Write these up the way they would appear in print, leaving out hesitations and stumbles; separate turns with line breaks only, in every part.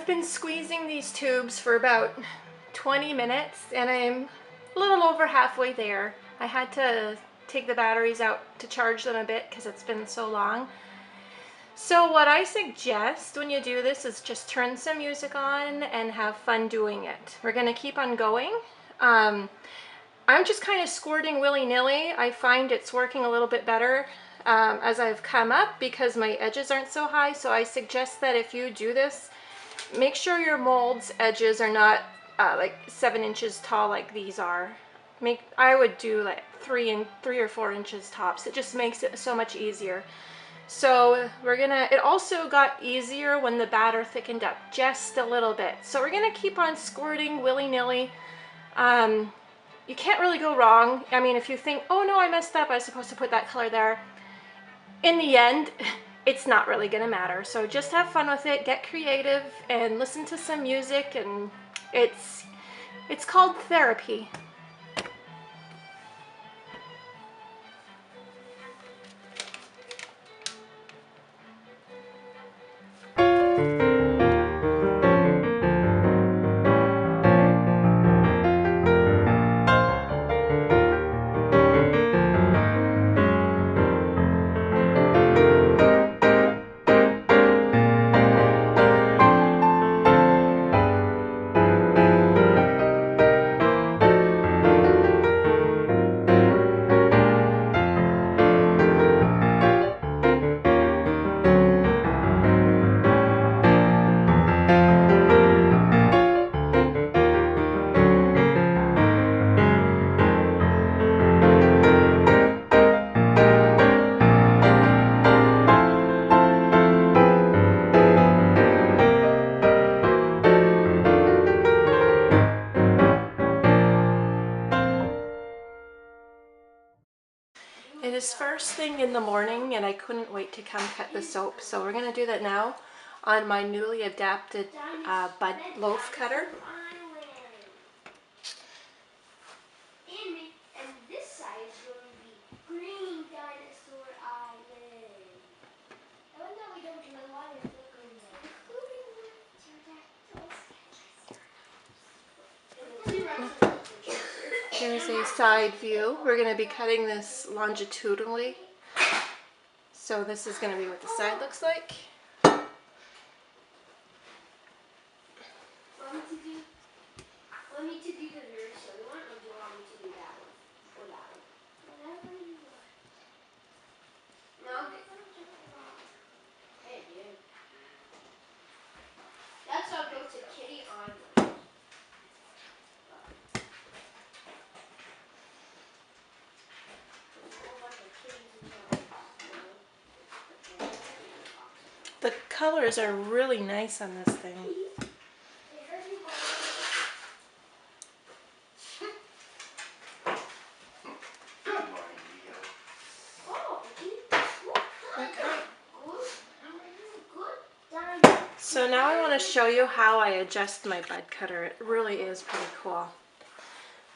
I've been squeezing these tubes for about 20 minutes and I'm a little over halfway there. I had to take the batteries out to charge them a bit because it's been so long. So what I suggest when you do this is just turn some music on and have fun doing it. We're going to keep on going. I'm just kind of squirting willy-nilly. I find it's working a little bit better as I've come up because my edges aren't so high. So I suggest that if you do this, make sure your mold's edges are not like 7 inches tall like these are. I would do like 3 or 4 inches tops. It just makes it so much easier. So it also got easier when the batter thickened up just a little bit. So we're gonna keep on squirting willy-nilly. You can't really go wrong. I mean, if you think, oh no, I messed up, I was supposed to put that color there. In the end, it's not really gonna matter. So just have fun with it, get creative, and listen to some music, and it's called therapy. It is first thing in the morning and I couldn't wait to come cut the soap, so we're going to do that now on my newly adapted bud loaf cutter.
And this side is going to be Green Dinosaur Island. Even though we don't do a lot of flickering there,
Here's a side view. We're going to be cutting this longitudinally. So this is going to be what the side looks like.
Want me to do the nursery one, or do you want me to do that one? Or that one? Whatever you want. No, hey, dude. That's how I go to Kitty Island.
The colors are really nice on this thing. So now I want to show you how I adjust my bud cutter. It really is pretty cool.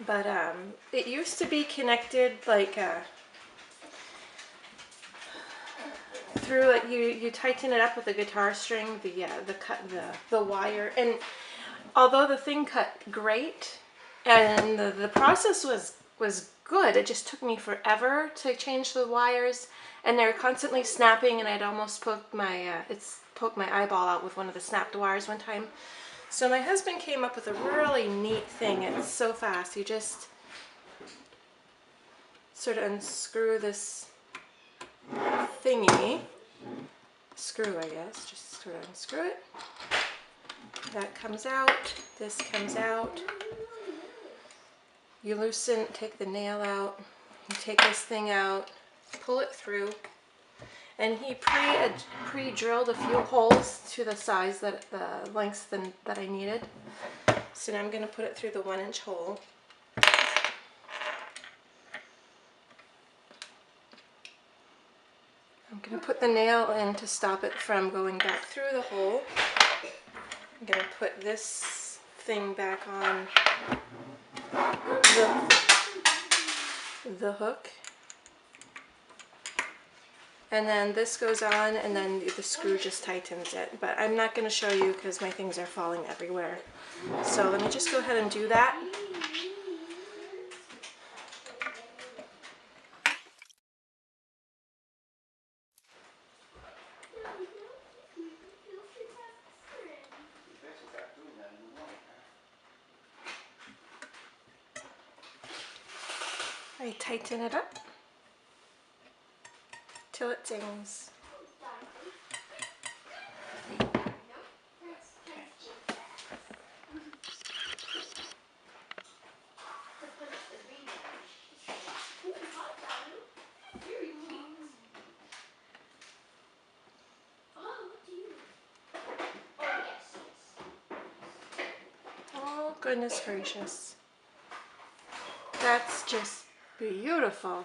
But it used to be connected like through, like you tighten it up with a guitar string, the wire, and although the thing cut great and the process was good, it just took me forever to change the wires, and they were constantly snapping, and I'd almost poked my eyeball out with one of the snapped wires one time. So my husband came up with a really neat thing. It's so fast. You just sort of unscrew this thingy. Screw, I guess. Just sort of unscrew it. That comes out. This comes out. You loosen, take the nail out. You take this thing out, pull it through. And he pre-drilled a few holes to the size that the lengths that I needed. So now I'm going to put it through the 1-inch hole. I'm going to put the nail in to stop it from going back through the hole. I'm going to put this thing back on the hook. And then this goes on, and then the screw just tightens it. But I'm not going to show you because my things are falling everywhere. So let me just go ahead and do that. I tighten it up till it dings. Oh, goodness gracious. That's just beautiful.